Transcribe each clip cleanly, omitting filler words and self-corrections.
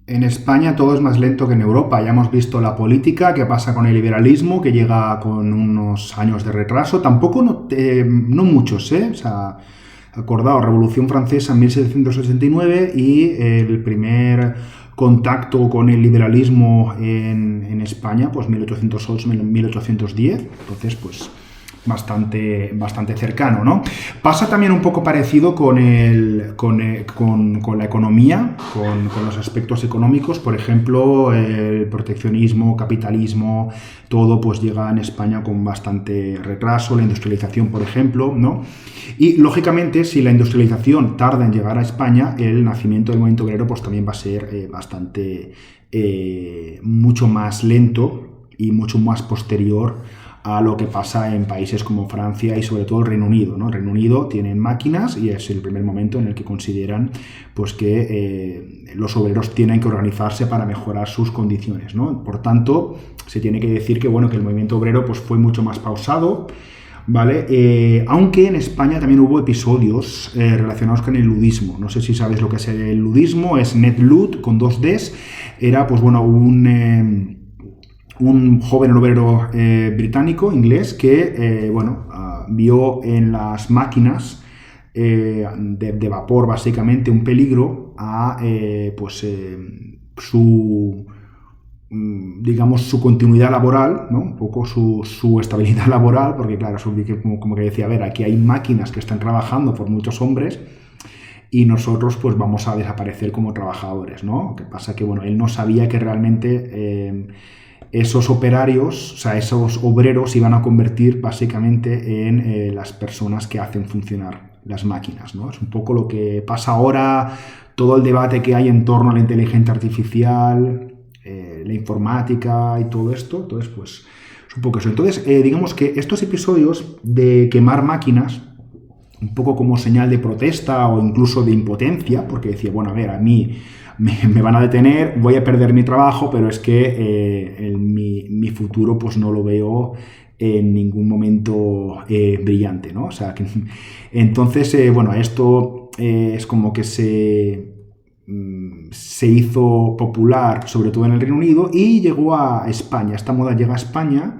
En España todo es más lento que en Europa. Ya hemos visto la política, qué pasa con el liberalismo, que llega con unos años de retraso. Tampoco no muchos, ¿eh? O sea, acordado, Revolución Francesa en 1789 y el primer contacto con el liberalismo en España, pues 1808-1810. Entonces, pues bastante cercano, ¿no? Pasa también un poco parecido con la economía, con los aspectos económicos, por ejemplo, el proteccionismo, capitalismo, todo pues llega en España con bastante retraso, la industrialización, por ejemplo, ¿no? Y lógicamente, si la industrialización tarda en llegar a España, el nacimiento del movimiento obrero pues también va a ser mucho más lento y mucho más posterior a lo que pasa en países como Francia y sobre todo el Reino Unido, ¿no? El Reino Unido tienen máquinas y es el primer momento en el que consideran pues, que los obreros tienen que organizarse para mejorar sus condiciones, ¿no? Por tanto, se tiene que decir que, bueno, que el movimiento obrero pues, fue mucho más pausado, ¿vale? Aunque en España también hubo episodios relacionados con el ludismo. No sé si sabes lo que es el ludismo, es Ned Lud con 2 Ds. Era pues bueno un joven obrero británico, inglés, que vio en las máquinas de vapor básicamente un peligro a su continuidad laboral, ¿no? Un poco su estabilidad laboral, porque claro, como que decía, a ver, aquí hay máquinas que están trabajando por muchos hombres y nosotros pues vamos a desaparecer como trabajadores, ¿no? Lo que pasa que, bueno, él no sabía que realmente esos operarios, o sea, esos obreros iban a convertir básicamente en las personas que hacen funcionar las máquinas, ¿no? Es un poco lo que pasa ahora, todo el debate que hay en torno a la inteligencia artificial, la informática y todo esto. Entonces, pues, es un poco eso. Entonces, digamos que estos episodios de quemar máquinas, un poco como señal de protesta o incluso de impotencia, porque decía, bueno, a ver, a mí me van a detener, voy a perder mi trabajo, pero es que mi futuro pues no lo veo en ningún momento brillante, ¿no? O sea, entonces, esto es como que se hizo popular, sobre todo en el Reino Unido, y llegó a España. Esta moda llega a España.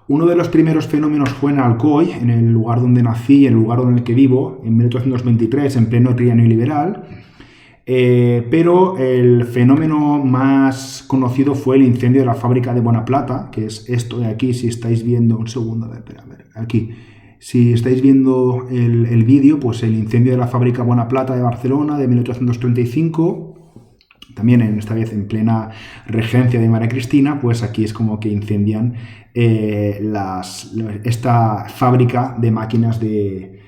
Uno de los primeros fenómenos fue en Alcoy, en el lugar donde nací, en el lugar en el que vivo, en 1823, en pleno trienio liberal. Pero el fenómeno más conocido fue el incendio de la fábrica de Bonaplata, que es esto de aquí. Si estáis viendo, un segundo, a ver, aquí. Si estáis viendo el vídeo, pues el incendio de la fábrica Bonaplata de Barcelona de 1835, también esta vez en plena regencia de María Cristina, pues aquí es como que incendian esta fábrica de máquinas de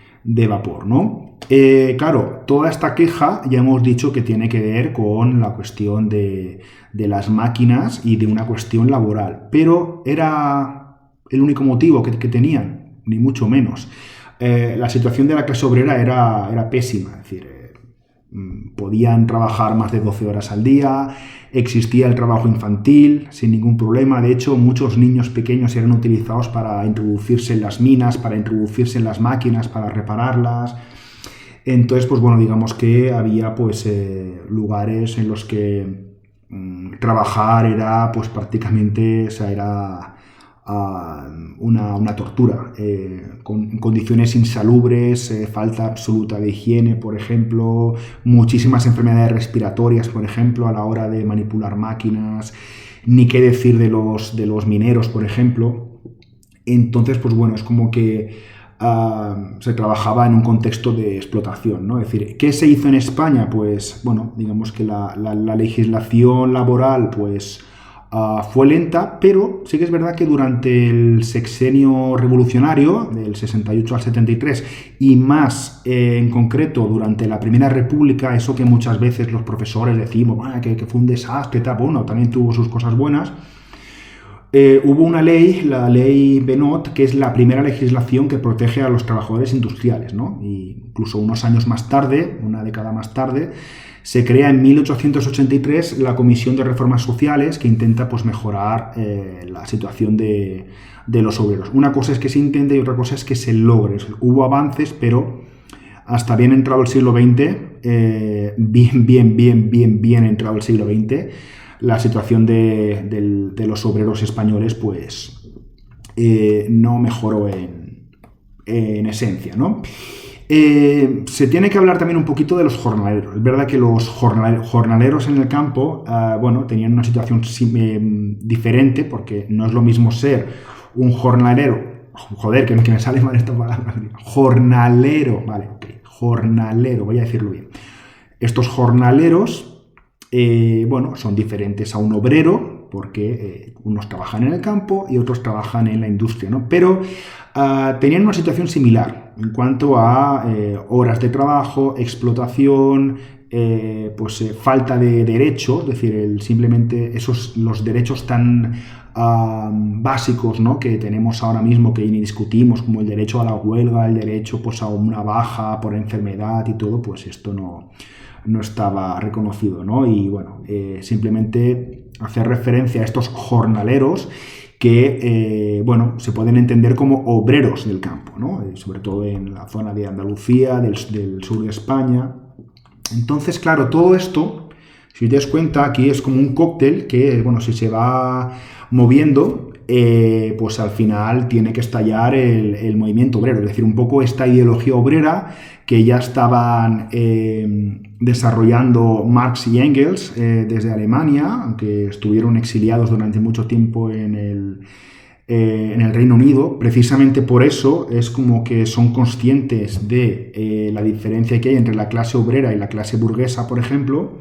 vapor, ¿no? Claro, toda esta queja ya hemos dicho que tiene que ver con la cuestión de las máquinas y de una cuestión laboral, pero ¿era el único motivo que tenían? Ni mucho menos. La situación de la clase obrera era pésima, es decir, podían trabajar más de 12 horas al día, existía el trabajo infantil sin ningún problema. De hecho, muchos niños pequeños eran utilizados para introducirse en las minas, para introducirse en las máquinas, para repararlas. Entonces, pues bueno, digamos que había pues lugares en los que trabajar era pues prácticamente, o sea, era una tortura, con condiciones insalubres, falta absoluta de higiene, por ejemplo, muchísimas enfermedades respiratorias, por ejemplo, a la hora de manipular máquinas, ni qué decir de los mineros, por ejemplo. Entonces, pues bueno, es como que se trabajaba en un contexto de explotación, ¿no? Es decir, ¿qué se hizo en España? Pues, bueno, digamos que la legislación laboral, pues, fue lenta, pero sí que es verdad que durante el sexenio revolucionario, del 68 al 73, y más en concreto durante la Primera República, eso que muchas veces los profesores decimos, que fue un desastre, tal, bueno, también tuvo sus cosas buenas. Hubo una ley, la ley Benot, que es la primera legislación que protege a los trabajadores industriales, ¿no? Y incluso unos años más tarde, una década más tarde, se crea en 1883 la Comisión de Reformas Sociales, que intenta pues, mejorar la situación de los obreros. Una cosa es que se intente y otra cosa es que se logre. Hubo avances, pero hasta bien entrado el siglo XX, bien entrado el siglo XX, la situación de los obreros españoles pues no mejoró en esencia, ¿no? Se tiene que hablar también un poquito de los jornaleros. Es verdad que los jornaleros en el campo, bueno, tenían una situación diferente, porque no es lo mismo ser un jornalero, joder, que me sale mal esta palabra, jornalero, vale, ok, jornalero, voy a decirlo bien. Estos jornaleros, bueno, son diferentes a un obrero, porque unos trabajan en el campo y otros trabajan en la industria, ¿no? Pero tenían una situación similar en cuanto a horas de trabajo, explotación, falta de derechos, es decir, simplemente los derechos tan básicos, ¿no?, que tenemos ahora mismo, que ni discutimos, como el derecho a la huelga, el derecho pues, a una baja por enfermedad y todo, pues esto no estaba reconocido, ¿no? Y bueno, simplemente hacer referencia a estos jornaleros que, bueno, se pueden entender como obreros del campo, ¿no? Sobre todo en la zona de Andalucía, del sur de España. Entonces, claro, todo esto, si te das cuenta, aquí es como un cóctel que, bueno, si se va moviendo, pues al final tiene que estallar el movimiento obrero, es decir, un poco esta ideología obrera que ya estaban desarrollando Marx y Engels desde Alemania, aunque estuvieron exiliados durante mucho tiempo en el Reino Unido. Precisamente por eso es como que son conscientes de la diferencia que hay entre la clase obrera y la clase burguesa, por ejemplo.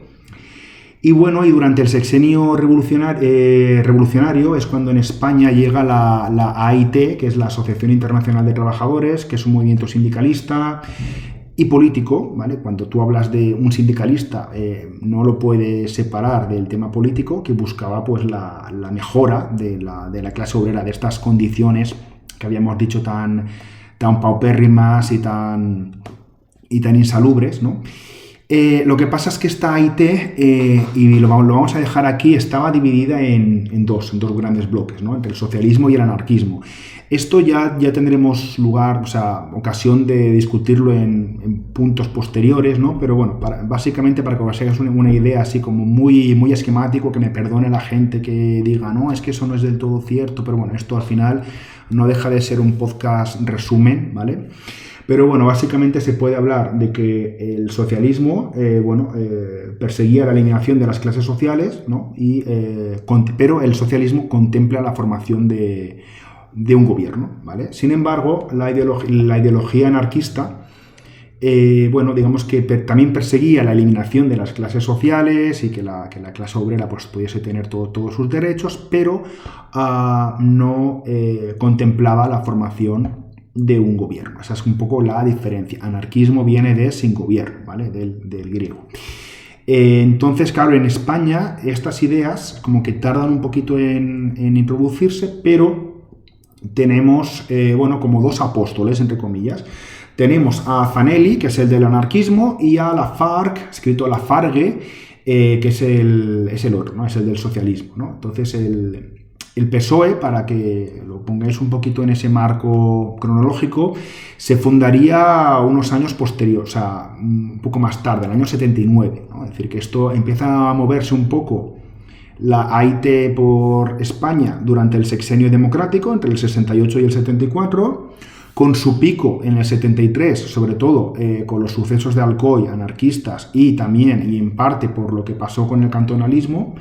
Y bueno, y durante el sexenio revolucionario es cuando en España llega la AIT, que es la Asociación Internacional de Trabajadores, que es un movimiento sindicalista y político, ¿vale? Cuando tú hablas de un sindicalista, no lo puedes separar del tema político, que buscaba pues la mejora de la clase obrera, de estas condiciones que habíamos dicho tan paupérrimas y tan insalubres, ¿no? Lo que pasa es que esta AIT, y lo vamos a dejar aquí, estaba dividida en dos grandes bloques, ¿no?, entre el socialismo y el anarquismo. Esto ya tendremos ocasión de discutirlo en puntos posteriores, ¿no? Pero bueno, básicamente para que os hagáis una idea así como muy, muy esquemático, que me perdone la gente que diga, no, es que eso no es del todo cierto, pero bueno, esto al final no deja de ser un podcast resumen, ¿vale? Pero bueno, básicamente se puede hablar de que el socialismo perseguía la eliminación de las clases sociales, ¿no? Pero el socialismo contempla la formación de un gobierno, ¿vale? Sin embargo, la ideología anarquista, digamos que también perseguía la eliminación de las clases sociales y que la clase obrera pues, pudiese tener todos sus derechos, pero no contemplaba la formación de un gobierno. Esa es un poco la diferencia. Anarquismo viene de sin gobierno, ¿vale? Del griego. Entonces, claro, en España estas ideas como que tardan un poquito en introducirse, pero tenemos, como dos apóstoles, entre comillas. Tenemos a Fanelli, que es el del anarquismo, y a Lafargue, escrito Lafargue, que es el otro, ¿no? Es el del socialismo, ¿no? Entonces, el PSOE, para que lo pongáis un poquito en ese marco cronológico, se fundaría unos años posteriores, o sea, un poco más tarde, el año 79, ¿no? Es decir, que esto empieza a moverse un poco la AIT por España durante el sexenio democrático, entre el 68 y el 74, con su pico en el 73, sobre todo con los sucesos de Alcoy, anarquistas, y también, y en parte por lo que pasó con el cantonalismo.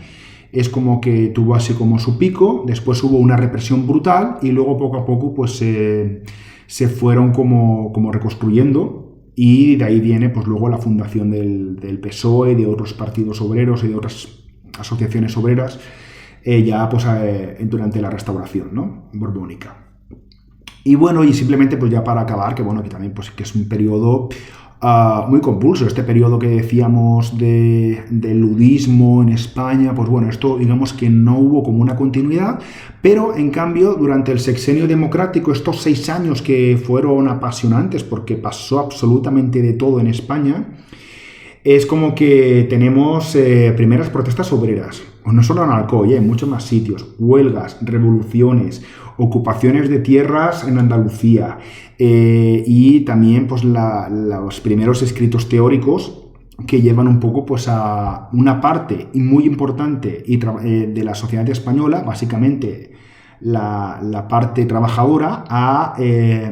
Es como que tuvo así como su pico, después hubo una represión brutal y luego poco a poco pues se fueron como reconstruyendo, y de ahí viene pues luego la fundación del PSOE, de otros partidos obreros y de otras asociaciones obreras durante la restauración, ¿no?, borbónica. Y bueno, y simplemente pues ya para acabar, que bueno, que también pues que es un periodo muy convulso, este periodo que decíamos del ludismo en España, pues bueno, esto digamos que no hubo como una continuidad, pero en cambio durante el sexenio democrático, estos 6 años que fueron apasionantes porque pasó absolutamente de todo en España, es como que tenemos primeras protestas obreras. o no solo en Alcoy, en muchos más sitios, huelgas, revoluciones, ocupaciones de tierras en Andalucía, y también pues los primeros escritos teóricos que llevan un poco pues a una parte muy importante de la sociedad española, básicamente la parte trabajadora, a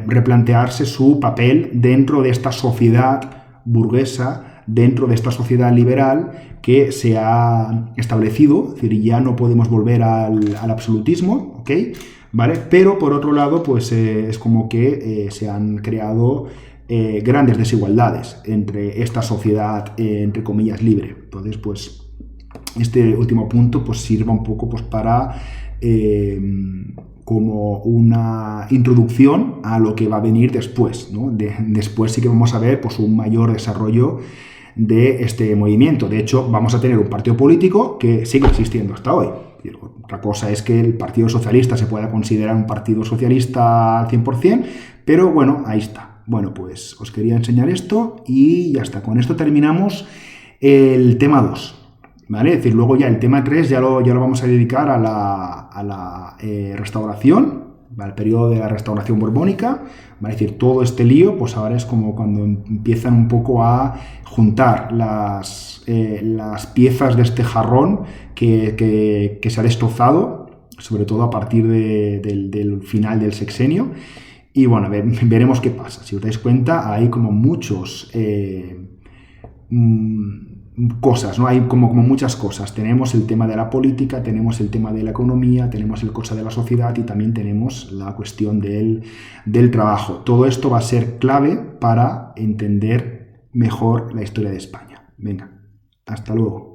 replantearse su papel dentro de esta sociedad burguesa, dentro de esta sociedad liberal que se ha establecido. Es decir, ya no podemos volver al absolutismo, ¿ok? ¿Vale? Pero por otro lado, pues es como que se han creado grandes desigualdades entre esta sociedad, entre comillas, libre. Entonces, pues, este último punto pues sirva un poco pues para como una introducción a lo que va a venir después, ¿no? Después sí que vamos a ver pues un mayor desarrollo de este movimiento. De hecho, vamos a tener un partido político que sigue existiendo hasta hoy. Otra cosa es que el Partido Socialista se pueda considerar un partido socialista al 100%, pero bueno, ahí está. Bueno, pues os quería enseñar esto y ya está. Con esto terminamos el tema 2. ¿Vale? Es decir, luego ya el tema 3 ya lo vamos a dedicar a la restauración, al periodo de la restauración borbónica. ¿Vale? Es decir, todo este lío, pues ahora es como cuando empiezan un poco a juntar las piezas de este jarrón que se ha destrozado, sobre todo a partir del final del sexenio. Y bueno, veremos qué pasa. Si os dais cuenta, hay como muchos cosas, ¿no? Hay como muchas cosas. Tenemos el tema de la política, tenemos el tema de la economía, tenemos el cosa de la sociedad y también tenemos la cuestión del trabajo. Todo esto va a ser clave para entender mejor la historia de España. Venga, hasta luego.